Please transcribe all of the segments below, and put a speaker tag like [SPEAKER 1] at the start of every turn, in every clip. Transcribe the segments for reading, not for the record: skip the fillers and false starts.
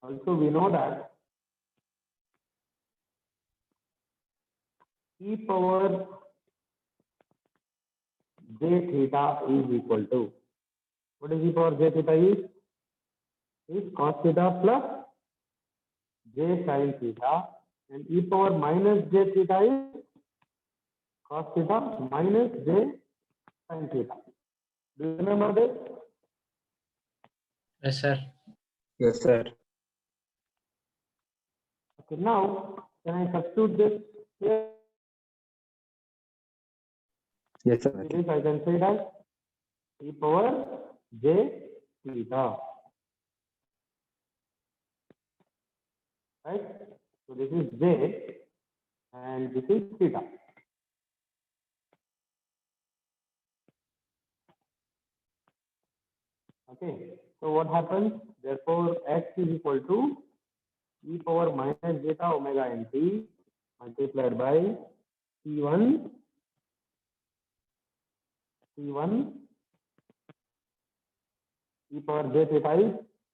[SPEAKER 1] Also, we know that e power j theta is equal to, what is e power j theta is cos theta plus j sin theta, and e power minus j theta is cos theta minus j sin theta. Do you remember this?
[SPEAKER 2] Yes, sir.
[SPEAKER 3] Yes, sir.
[SPEAKER 1] Okay, now can I substitute this here?
[SPEAKER 3] Yes, sir.
[SPEAKER 1] It is, I can say that e power j theta, right? So this is j and this is theta. Okay, so what happens? Therefore, x is equal to e power minus zeta omega nt multiplied by c1 e power j theta is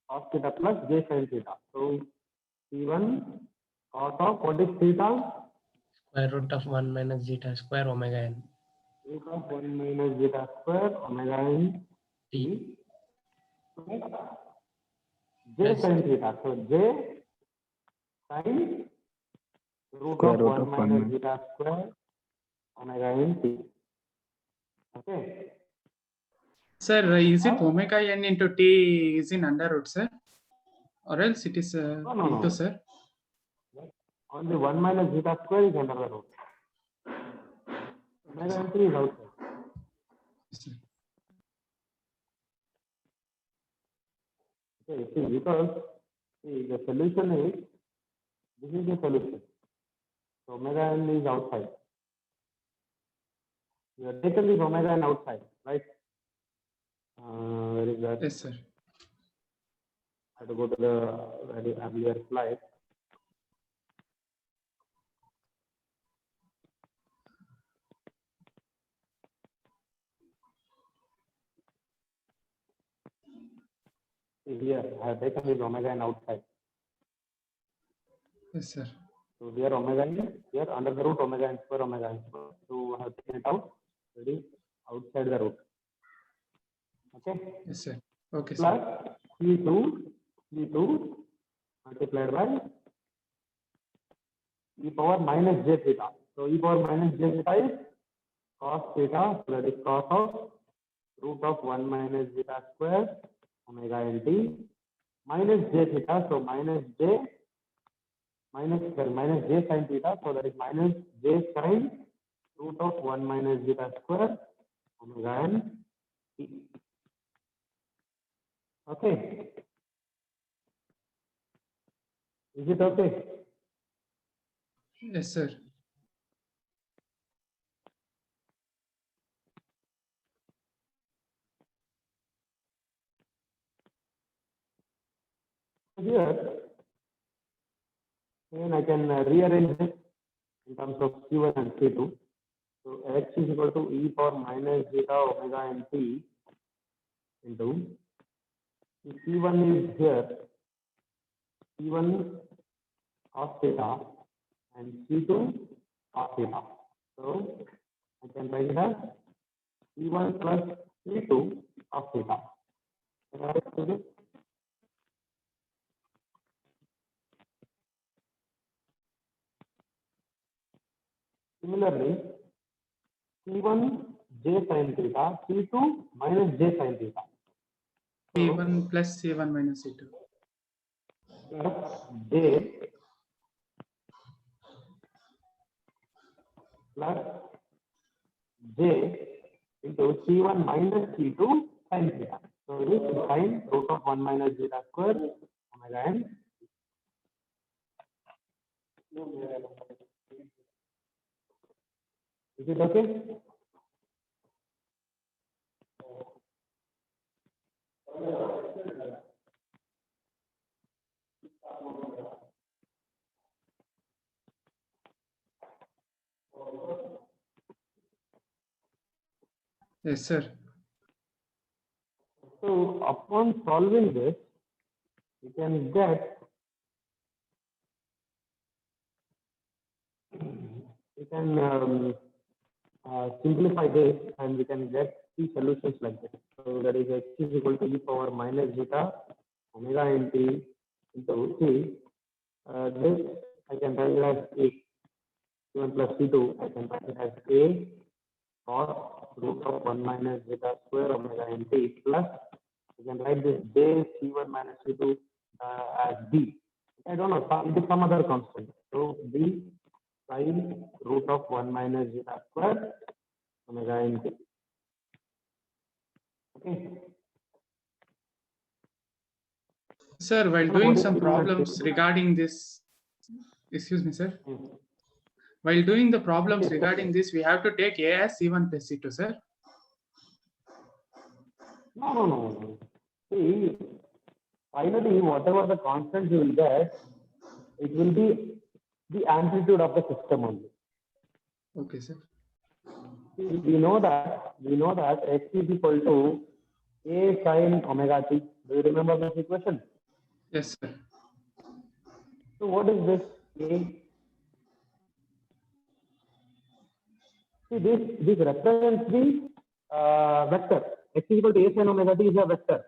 [SPEAKER 1] cos theta plus j sin theta. So c1 cos of, what is theta?
[SPEAKER 2] Square root of 1 minus zeta square omega n
[SPEAKER 1] Root of 1 minus zeta square omega n
[SPEAKER 2] t.
[SPEAKER 1] j sin theta. So j sin root
[SPEAKER 3] Square
[SPEAKER 1] of
[SPEAKER 3] root
[SPEAKER 1] 1
[SPEAKER 3] of 1
[SPEAKER 1] minus
[SPEAKER 3] minus.
[SPEAKER 1] zeta square omega n t. Okay.
[SPEAKER 4] Sir, is it omega n into t is in under root, sir? Or else it is
[SPEAKER 1] No.
[SPEAKER 4] into, sir?
[SPEAKER 1] Only 1 minus zeta square is under the root. Omega n t is outside.
[SPEAKER 4] Yes, sir.
[SPEAKER 1] Okay, see, because the solution is, this is the solution. So omega n is outside. You have taken this omega n outside, right? Where is that?
[SPEAKER 4] Yes, sir.
[SPEAKER 1] I have to go to the very earlier slide. See here, I have taken this omega n outside.
[SPEAKER 4] Yes, sir.
[SPEAKER 1] So here omega n, here under the root omega n square omega n square. So I have taken it out, ready, outside the root. Okay.
[SPEAKER 4] Yes, sir. Okay,
[SPEAKER 1] Plus
[SPEAKER 4] sir.
[SPEAKER 1] C2 multiplied by e power minus j theta. So e power minus j theta is cos theta, so that is cos of root of 1 minus zeta square omega n t minus j theta, so minus j sin theta, so that is minus j sin root of 1 minus zeta square omega n t. Okay. Is it okay?
[SPEAKER 4] Yes, sir.
[SPEAKER 1] Here, then I can rearrange this in terms of C1 and C2. So x is equal to e power minus zeta omega n t into C1 is here, C1 cos theta and C2 cos theta. So I can write it as C1 plus C2 cos theta. Can I write this? Similarly, C1 j sin theta, C2 minus j sin theta.
[SPEAKER 4] C1 plus C1 minus C2.
[SPEAKER 1] Plus j plus j into C1 minus C2 sin theta. So it is sin root of 1 minus zeta square omega n. Is it okay?
[SPEAKER 4] Yes, sir.
[SPEAKER 1] So upon solving this, you can get can simplify this and we can get three solutions like this. So that is x is equal to e power minus zeta omega nt into c. This I can write it as a c1 plus c2. I can write it as a cos root of 1 minus zeta square omega nt plus I can write this j c1 minus c2 as b. I don't know, it is some other constant. So b sine root of 1 minus zeta square omega nt. Okay.
[SPEAKER 4] Sir, while
[SPEAKER 1] So
[SPEAKER 4] doing
[SPEAKER 1] what is
[SPEAKER 4] some
[SPEAKER 1] C1 and
[SPEAKER 4] problems
[SPEAKER 1] C2?
[SPEAKER 4] regarding this, excuse me, sir.
[SPEAKER 1] Hmm.
[SPEAKER 4] While doing the problems
[SPEAKER 1] Okay,
[SPEAKER 4] regarding
[SPEAKER 1] okay.
[SPEAKER 4] this, we have to take A as C1 plus C2, sir.
[SPEAKER 1] No. See, finally, whatever the constant you will get, it will be the amplitude of the system only.
[SPEAKER 4] Okay, sir.
[SPEAKER 1] See, we know that x is equal to a sine omega t. Do you remember this equation?
[SPEAKER 4] Yes, sir.
[SPEAKER 1] So what is this a? See, this represents the vector. X is equal to a sine omega t is a vector.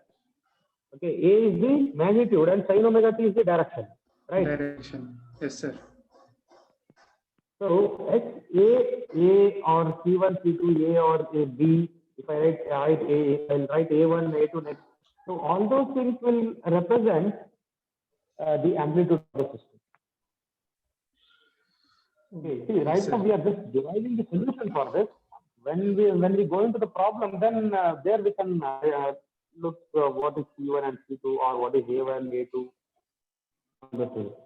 [SPEAKER 1] Okay, a is the magnitude and sine omega t is the direction, right?
[SPEAKER 4] Direction. Yes, sir.
[SPEAKER 1] So x a or c1 c2 a or a b. If I write a, I'll write a1 a2 next. So all those things will represent the amplitude of the system. Okay, see, right
[SPEAKER 4] Yes,
[SPEAKER 1] now
[SPEAKER 4] sir.
[SPEAKER 1] we are just deriving the solution for this. When we go into the problem, then there we can look what is C1 and C2 or what is A1, A2.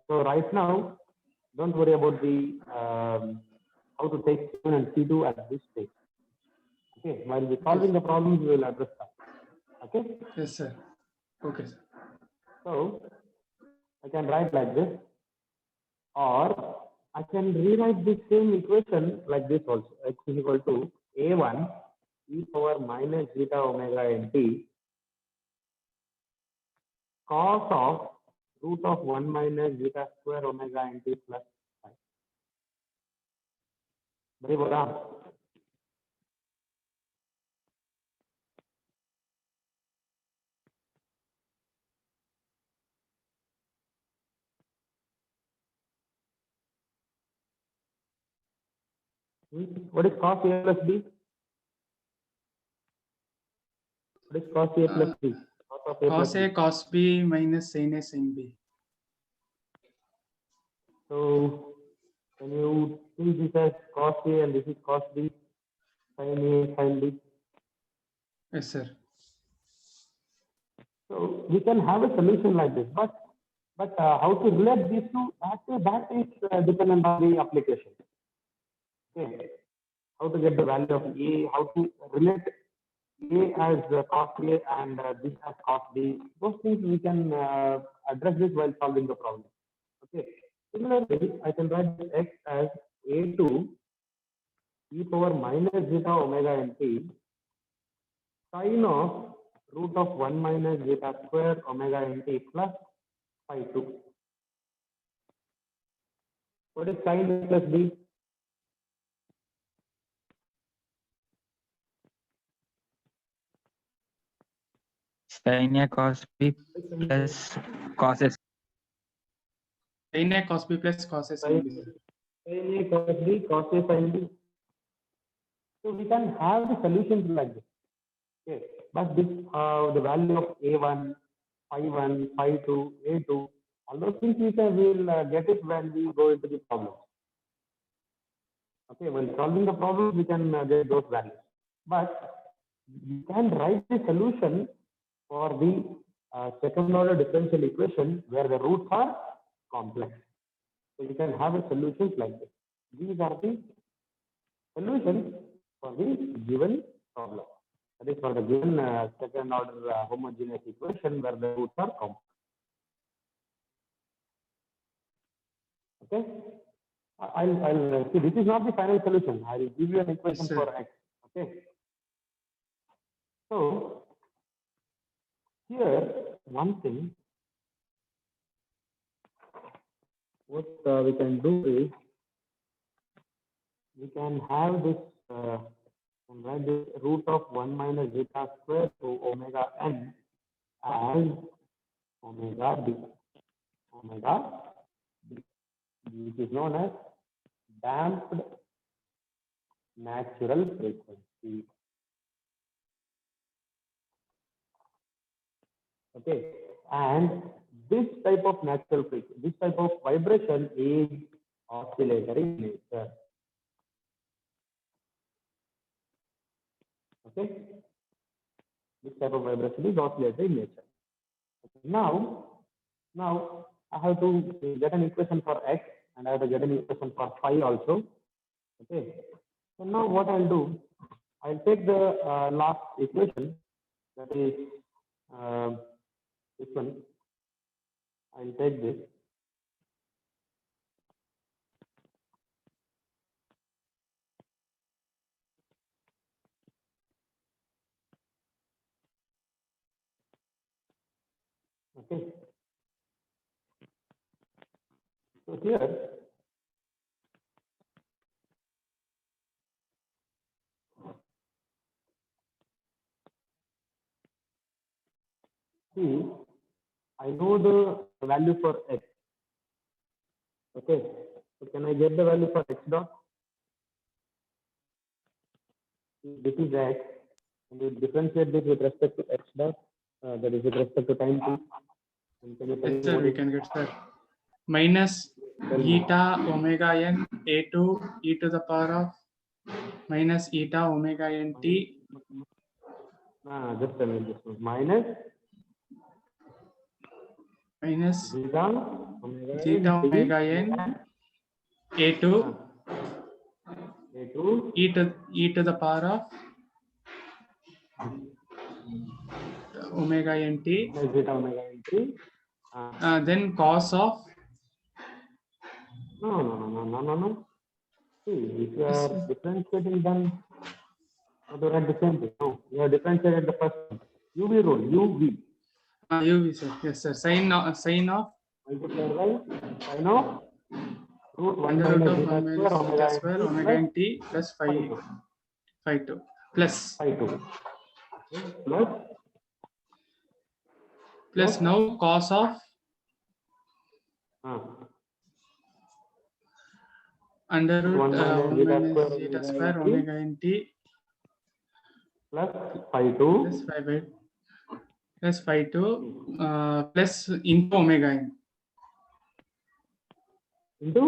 [SPEAKER 1] So right now, don't worry about the how to take C1 and C2 at this stage. Okay, while we're solving the problems, we will address that. Okay,
[SPEAKER 4] Yes, sir. Okay, sir.
[SPEAKER 1] so I can write like this, or I can rewrite this same equation like this also. X is equal to a1 e power minus zeta omega nt cos of root of 1 minus zeta square omega nt plus 5. Very good. What is cos A plus B? What is cos A plus B? Cos of A plus
[SPEAKER 4] Cos A,
[SPEAKER 1] B.
[SPEAKER 4] cos B minus sin A, sin B.
[SPEAKER 1] So can you see this as cos A and this is cos B, sin A, sin B?
[SPEAKER 4] Yes, sir.
[SPEAKER 1] So we can have a solution like this, but how to relate these two? That is dependent on the application. Okay, how to get the value of A, how to relate A as cos A and this as cos B. Those things we can address this while solving the problem. Okay. Similarly, I can write this x as a2 e power minus zeta omega nt sine of root of 1 minus zeta square omega nt plus phi 2. What is sin A plus B?
[SPEAKER 3] Sin A cos B plus cos S.
[SPEAKER 4] Sin A, cos B plus cos A, sin B.
[SPEAKER 1] Sin A cos B, cos A sin B. So we can have the solutions like this. Okay. But this the value of A1, phi1, phi2, A2, all those things we will get it when we go into the problem. Okay, when solving the problem, we can get those values. But you can write the solution for the second order differential equation where the roots are complex. So you can have a solutions like this. These are the solutions for the given problem. That is for the given second order homogeneous equation where the roots are complex. Okay. I'll see. This is not the final solution. I will give you an equation
[SPEAKER 4] sir.
[SPEAKER 1] for x. Okay. So here one thing what we can do is we can have this, can write this root of 1 minus zeta square to omega n as omega b, which is known as damped natural frequency. Okay, and this type of natural frequency, this type of vibration is oscillatory in nature. Okay, this type of vibration is oscillatory in nature. Okay. Now I have to get an equation for x and I have to get an equation for phi also. Okay, so now what I'll do, I'll take the last equation, that is this one. I'll take this. Okay. So here, see, I know the value for x. Okay, so can I get the value for x dot? This is x, and you differentiate this with respect to x dot, that is with respect to time t. And can you tell me
[SPEAKER 4] Yes, sir,
[SPEAKER 1] what
[SPEAKER 4] we
[SPEAKER 1] is-
[SPEAKER 4] can get, sir. Minus eta omega n a2 e to the power of minus eta omega n t
[SPEAKER 1] just tell me this one. Minus zeta
[SPEAKER 4] zeta omega n a2
[SPEAKER 1] a2
[SPEAKER 4] e to the power of omega n t,
[SPEAKER 1] minus zeta omega n t.
[SPEAKER 4] then cos of
[SPEAKER 1] No. See, if you are differentiating, then you write the same thing. No, you have differentiated the first one. UV rule, UV
[SPEAKER 4] uv, sir. Yes, sir. Sin of
[SPEAKER 1] multiplied by sin of root 1
[SPEAKER 4] under root
[SPEAKER 1] minus
[SPEAKER 4] of
[SPEAKER 1] zeta
[SPEAKER 4] 1
[SPEAKER 1] square
[SPEAKER 4] minus zeta square omega n
[SPEAKER 1] n
[SPEAKER 4] t plus phi 2 plus
[SPEAKER 1] phi 2 plus
[SPEAKER 4] now cos of under root
[SPEAKER 1] 1 minus
[SPEAKER 4] 1
[SPEAKER 1] zeta
[SPEAKER 4] minus
[SPEAKER 1] square
[SPEAKER 4] zeta
[SPEAKER 1] omega
[SPEAKER 4] square
[SPEAKER 1] n t
[SPEAKER 4] omega n t
[SPEAKER 1] plus phi 2
[SPEAKER 4] plus phi 2 plus into omega n
[SPEAKER 1] into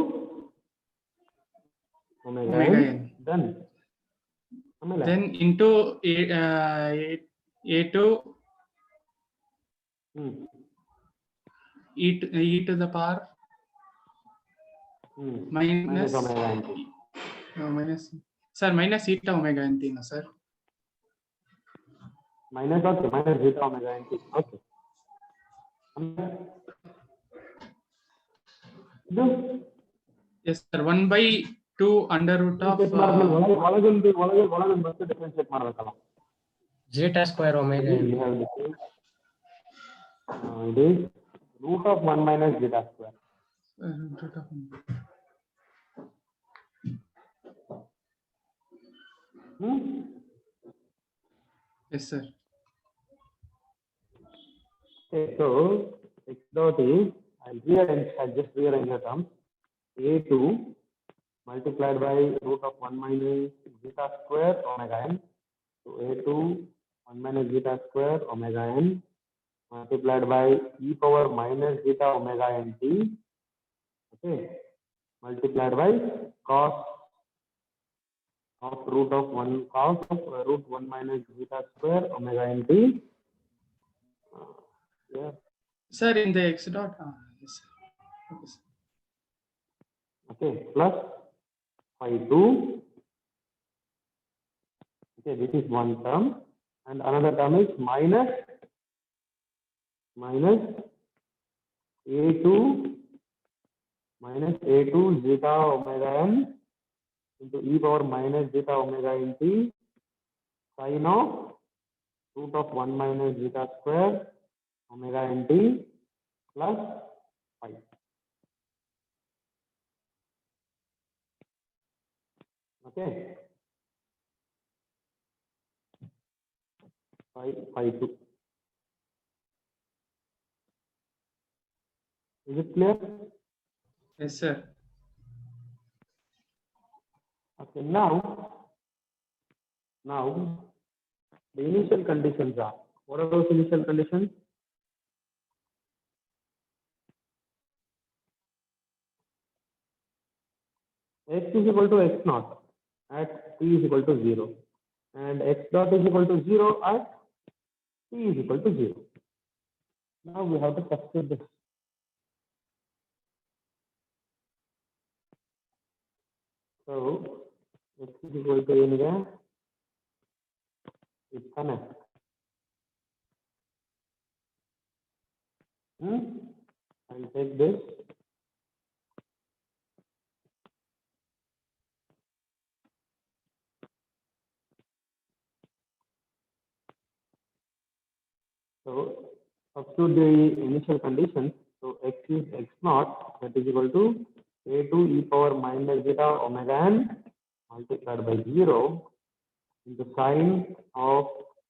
[SPEAKER 1] omega
[SPEAKER 4] Omega
[SPEAKER 1] n.
[SPEAKER 4] n.
[SPEAKER 1] Done. ಆಮೇಲೆ
[SPEAKER 4] then into a2 e to the power minus
[SPEAKER 1] omega n t.
[SPEAKER 4] minus, sir, minus eta omega n t, no, sir.
[SPEAKER 1] Minus okay, minus zeta omega n t. Okay. ಇದು
[SPEAKER 4] Yes, sir. 1/2 under root of
[SPEAKER 1] ಒಳಗೊಂದು ಮತ್ತೆ differentiate ಮಾಡಬೇಕಲ್ಲ.
[SPEAKER 2] zeta square omega n.
[SPEAKER 1] You have this. It is root of 1 minus zeta square.
[SPEAKER 4] root of yes, sir.
[SPEAKER 1] Okay, so x dot is, I'll just rearrange the terms. A2 multiplied by root of 1 minus zeta square omega n. So A2 1 minus zeta square omega n multiplied by e power minus zeta omega n t. Okay, multiplied by cos of root of 1 root 1 minus zeta square omega n t. Yeah.
[SPEAKER 4] Sir, in the x dot, yes, sir. Okay, sir.
[SPEAKER 1] Okay, plus phi 2. Okay, this is one term, and another term is minus a2 zeta omega n into e power minus zeta omega n t sin of root of 1 minus zeta square omega n t plus phi. Okay. Phi 2. Is it clear?
[SPEAKER 4] Yes, sir.
[SPEAKER 1] Okay. Now the initial conditions are, what are those initial conditions? X is equal to x naught at t is equal to 0 and x dot is equal to 0 at t is equal to 0. Now we have to substitute this. So x is equal to n, it's connect. I'll take this. So substitute the initial conditions. So x is x naught, that is equal to a2 e power minus zeta omega n multiplied by 0 into sine of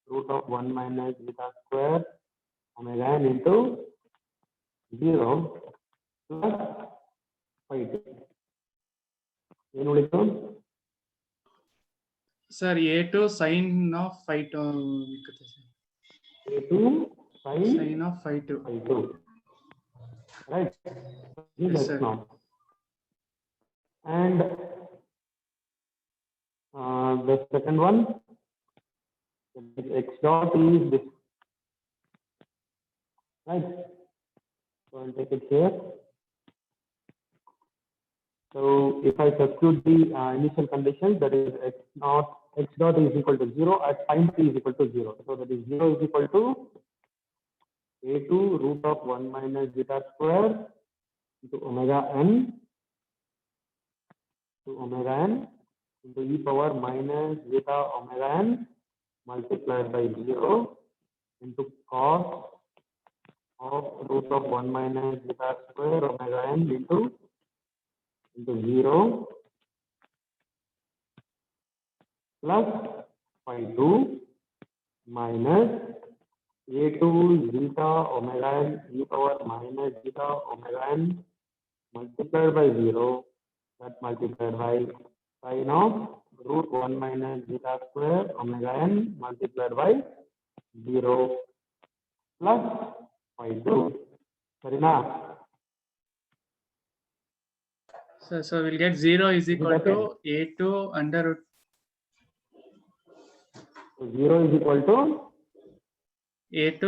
[SPEAKER 1] root of 1 minus zeta square omega n into 0 plus phi 2. ಏನು ಉಳಿತು?
[SPEAKER 4] Sir, A2 sin of phi 2.
[SPEAKER 1] a2
[SPEAKER 4] Sin of phi 2.
[SPEAKER 1] phi 2. Right? This
[SPEAKER 4] Yes,
[SPEAKER 1] is
[SPEAKER 4] sir.
[SPEAKER 1] x naught. And the second one, x dot is this. Right? So I'll take it here. So if I substitute the initial conditions, that is x dot is equal to 0 at time t is equal to 0. So that is 0 is equal to a2 root of 1 minus zeta square into omega n into e power minus zeta omega n multiplied by 0 into cos of root of 1 minus zeta square omega n into 0 plus phi 2 minus a2 zeta omega n e power minus zeta omega n multiplied by 0, that multiplied by sine of root 1 minus zeta square omega n multiplied by 0 plus phi 2. Sarina?
[SPEAKER 4] So we'll get 0 is equal to A2 under root.
[SPEAKER 1] So 0 is equal to
[SPEAKER 4] A2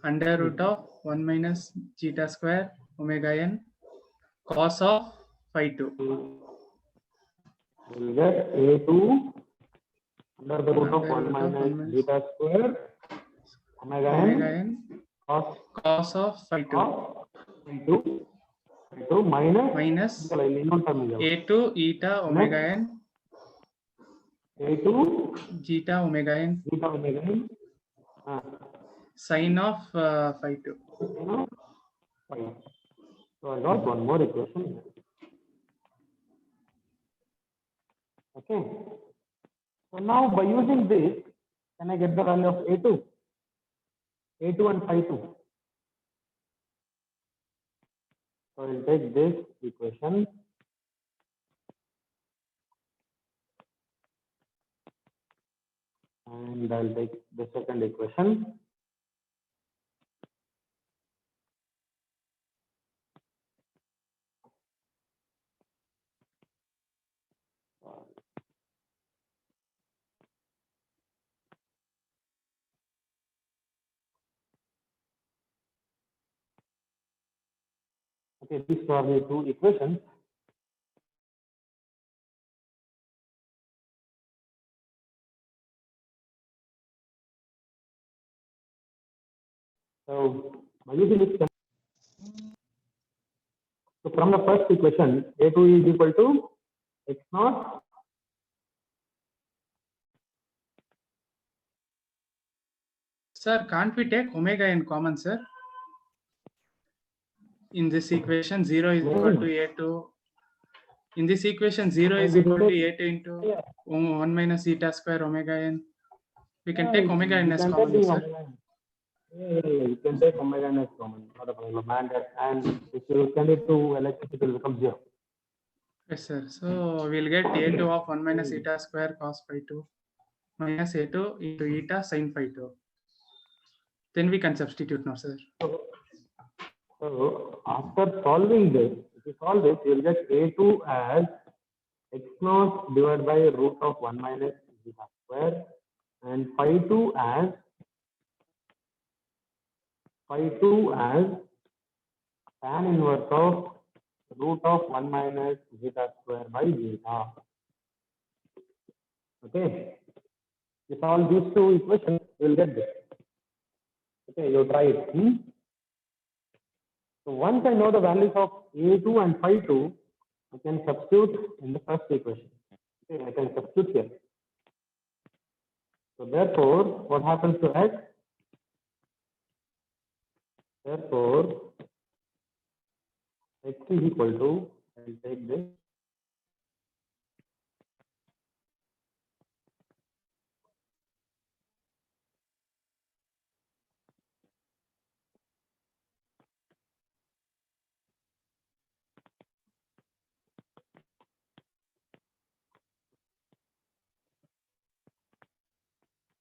[SPEAKER 4] under root of 1 minus zeta square omega n cos of phi 2.
[SPEAKER 1] we'll get a2 under the root of 1 minus zeta square omega n
[SPEAKER 4] cos of phi 2 minus a2 eta omega n
[SPEAKER 1] a2
[SPEAKER 4] zeta omega n sine of phi 2.
[SPEAKER 1] So I got one more equation here. Okay. So now by using this, can I get the value of a2 and phi 2? So I'll take this equation and I'll take the second equation. Okay, these are the two equations. So by using this, so from the first equation, a2 is equal to x naught
[SPEAKER 4] Sir, can't we take omega n common, sir? In this equation, 0 is equal to A2 In this equation, 0 is equal to A2 into
[SPEAKER 1] Yeah.
[SPEAKER 4] 1 minus zeta square omega n. We can
[SPEAKER 1] Yeah,
[SPEAKER 4] take omega n
[SPEAKER 1] you
[SPEAKER 4] as
[SPEAKER 1] can
[SPEAKER 4] common,
[SPEAKER 1] take the
[SPEAKER 4] sir.
[SPEAKER 1] omega n. Yeah, you can take omega n as common, not a problem. And if you extend it to LHS, it will become 0.
[SPEAKER 4] Yes, sir. So we'll get A2 of 1 minus eta square cos phi 2 minus A2 into eta sin phi 2. Then we can substitute now, sir.
[SPEAKER 1] So after solving this, if you solve this, you will get A2 as x naught divided by root of 1 minus zeta square, and phi 2 as tan inverse of root of 1 minus zeta square by zeta. Okay. You solve these two equations, you will get this. Okay, you try it. So once I know the values of A2 and phi 2, I can substitute in the first equation. Okay, I can substitute here. So therefore, what happens to x? Therefore, x is equal to, I'll take this.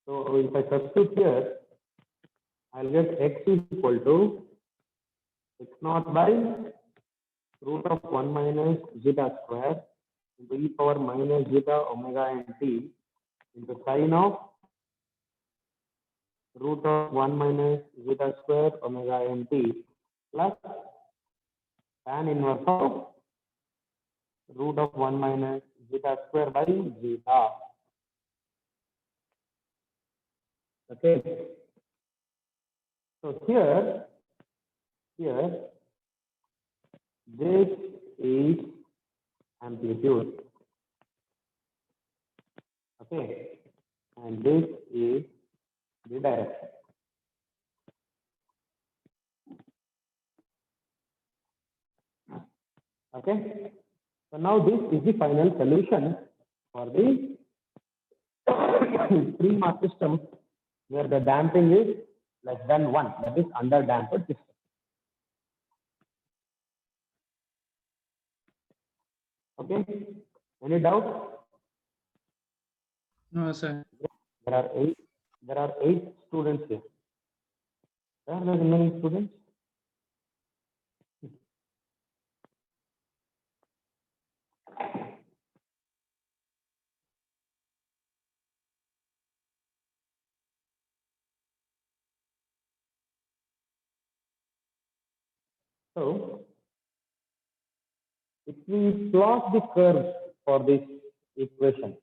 [SPEAKER 1] So if I substitute here, I'll get x is equal to x naught by root of 1 minus zeta square into e power minus zeta omega n t into sine of root of 1 minus zeta square omega n t plus tan inverse of root of 1 minus zeta square by zeta. Okay. So here this is amplitude. Okay. And this is the direction. Okay. So now this is the final solution for the 3-mark system where the damping is less than 1, that is under damped system. Okay. Any doubt?
[SPEAKER 4] No, sir.
[SPEAKER 1] There are eight students here. Are there many students? So if we plot the curves for this equation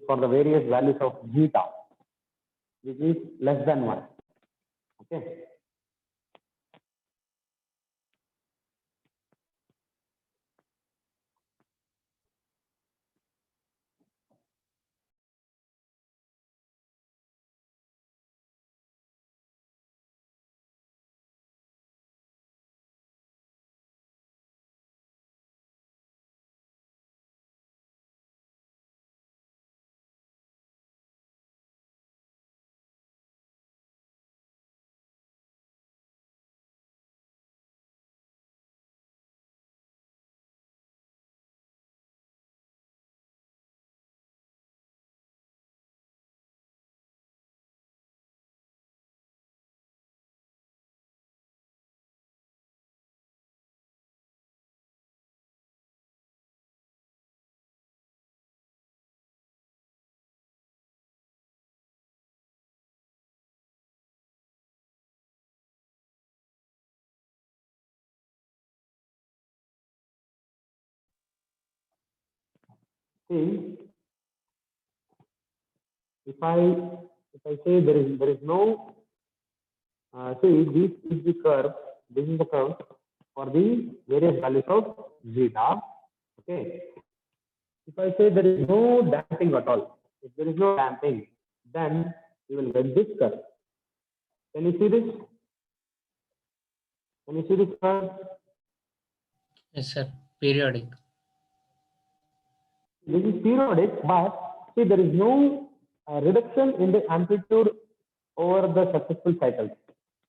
[SPEAKER 1] for the various values of zeta, which is less than 1. Okay. See, if I say there is no see, this is the curve. This is the curve for the various values of zeta. Okay. If I say there is no damping at all, if there is no damping, then you will get this curve. Can you see this? Can you see this curve?
[SPEAKER 2] Yes, sir. Periodic.
[SPEAKER 1] This is periodic, but see there is no reduction in the amplitude over the successful cycles.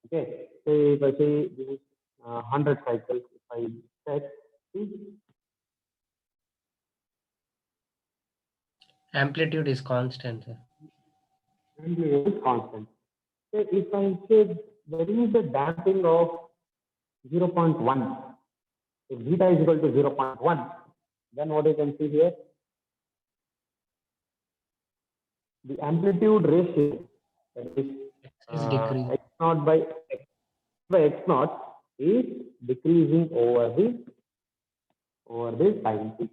[SPEAKER 1] Okay, say if I say this is 100 cycles, if I check, see,
[SPEAKER 2] Amplitude is constant, sir.
[SPEAKER 1] amplitude is constant. So if I say there is a damping of 0.1, if zeta is equal to 0.1, then what you can see here, the amplitude ratio, that is
[SPEAKER 2] Is decreasing.
[SPEAKER 1] x naught by x naught is decreasing over the time t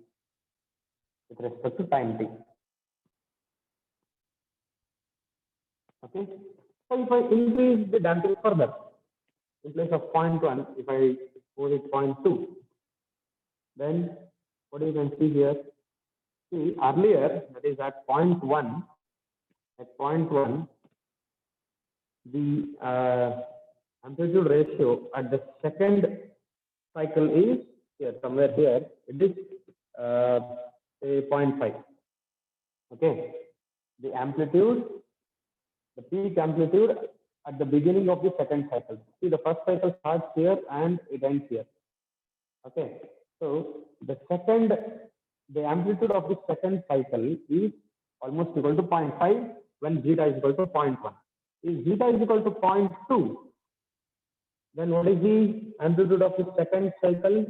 [SPEAKER 1] with respect to time t. Okay, so if I increase the damping further, in place of 0.1, if I put it 0.2, then what you can see here, see earlier, that is at 0.1, the amplitude ratio at the second cycle is here, somewhere here, it is say 0.5. Okay, the amplitude, the peak amplitude at the beginning of the second cycle. See, the first cycle starts here and it ends here. Okay, so the amplitude of the second cycle is almost equal to 0.5 when zeta is equal to 0.1. If zeta is equal to 0.2, then what is the amplitude of the second cycle?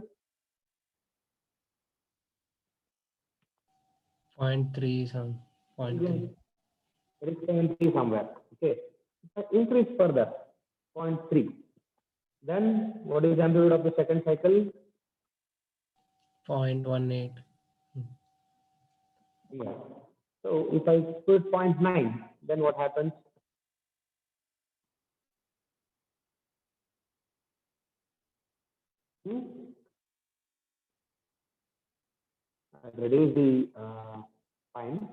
[SPEAKER 2] 0.3 some 0.3.
[SPEAKER 1] There is 0.3 somewhere. Okay, if I increase further 0.3, then what is the amplitude of the second cycle?
[SPEAKER 2] 0.18.
[SPEAKER 1] Yeah. So if I put 0.9, then what happens? I reduce the time.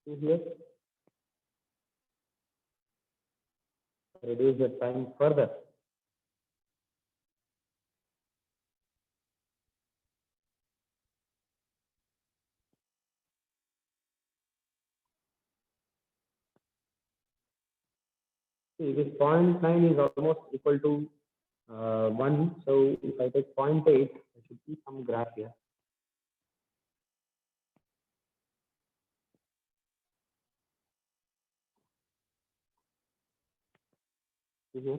[SPEAKER 1] See here. Reduce the time further. See, this 0.9 is almost equal to 1. So if I take 0.8, I should see some graph here. See here.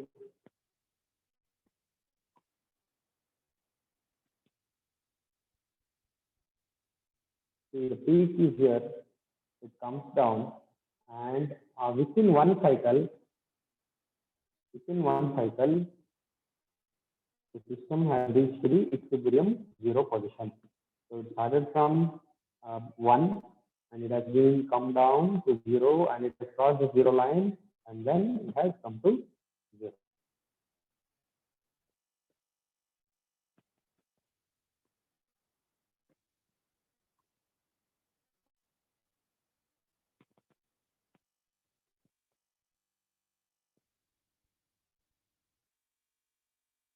[SPEAKER 1] See, the peak is here. It comes down, and within one cycle, the system has reached the equilibrium zero position. So it started from 1, and it has been come down to 0, and it has crossed the 0 line, and then it has come to 0.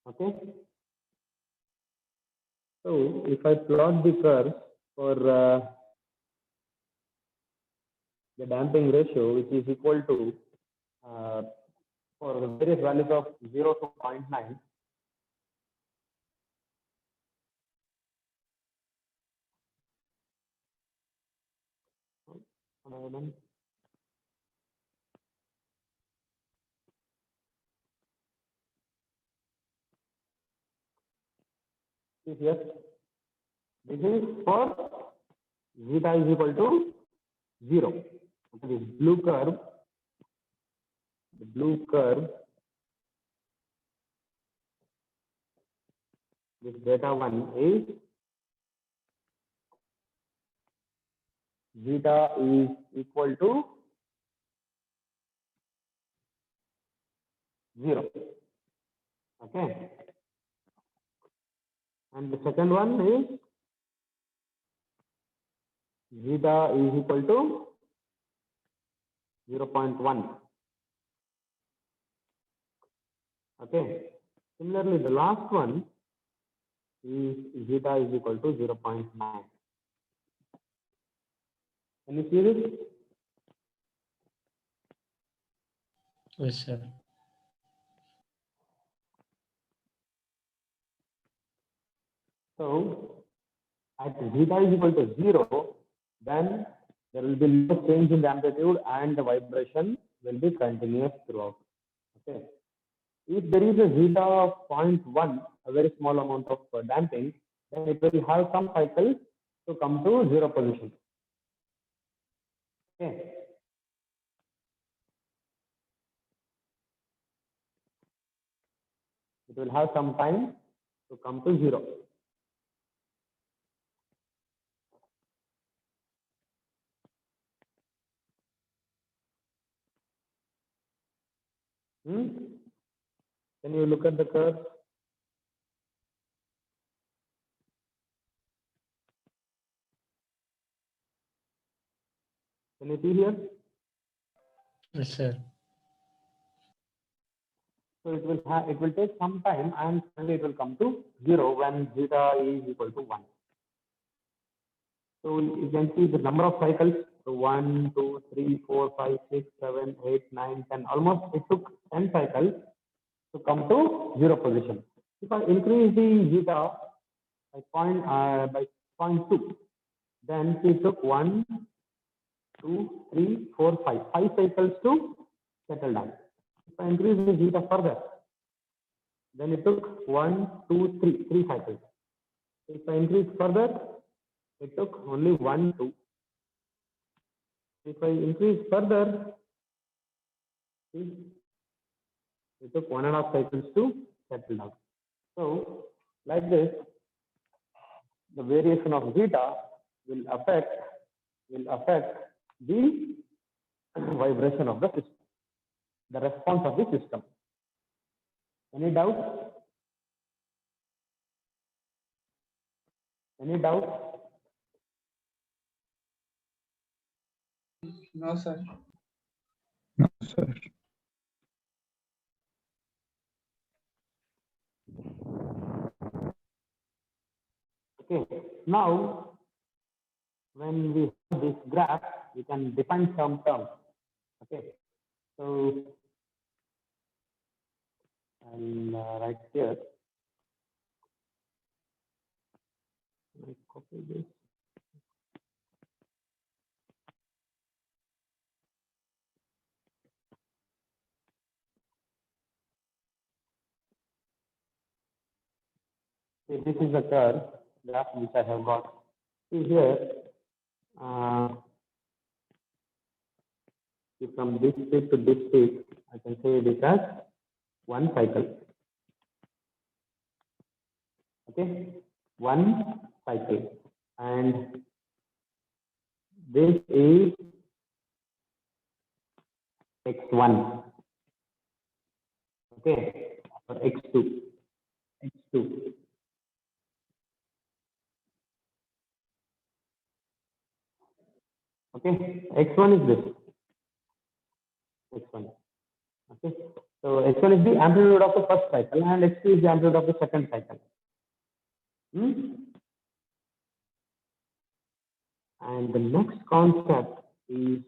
[SPEAKER 1] Okay. So if I plot the curve for the damping ratio, which is equal to for the various values of 0 to 0.9, see here, this is for zeta is equal to 0. Okay, this blue curve, this data 1 is zeta is equal to 0. Okay. And the second one is zeta is equal to 0.1. Okay. Similarly, the last one is zeta is equal to 0.9. Can you see this?
[SPEAKER 2] Yes, sir.
[SPEAKER 1] So at zeta is equal to 0, then there will be no change in the amplitude and the vibration will be continuous throughout. Okay. If there is a zeta of 0.1, a very small amount of damping, then it will have some cycles to come to 0 position. Okay. It will have some time to come to 0. Can you look at the curve? Can you see here?
[SPEAKER 2] Yes, sir.
[SPEAKER 1] So it will take some time and finally it will come to 0 when zeta is equal to 1. So you can see the number of cycles. So 1, 2, 3, 4, 5, 6, 7, 8, 9, 10. Almost it took 10 cycles to come to 0 position. If I increase the zeta by 0.2, then it took 1, 2, 3, 4, 5. 5 cycles to settle down. If I increase the zeta further, then it took 1, 2, 3, 3 cycles. If I increase further, it took only 1, 2. If I increase further, it took 1.5 cycles to settle down. So, like this, the variation of zeta will affect the vibration of the system, the response of the system. Any doubts? Any doubts?
[SPEAKER 4] No, sir.
[SPEAKER 3] No, sir.
[SPEAKER 1] Okay. Now, when we have this graph, we can define some terms. Okay. So, I'll write here. I copy this. See, this is the curve graph which I have got. See here, from this peak to this peak, I can say this as one cycle. Okay, one cycle, and this is x1. Okay, or x2. Okay, x1 is this. x1. Okay, so x1 is the amplitude of the first cycle and x2 is the amplitude of the second cycle. And the next concept is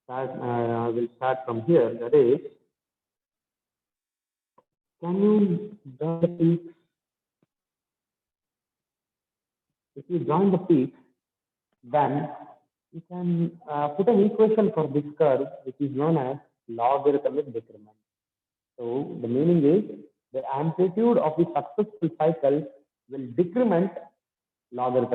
[SPEAKER 1] that I will start from here. That is, can you join the peaks? If you join the peaks, then you can put an equation for this curve, which is known as logarithmic decrement. So the meaning is the amplitude of the successful cycle will decrement logarithmically.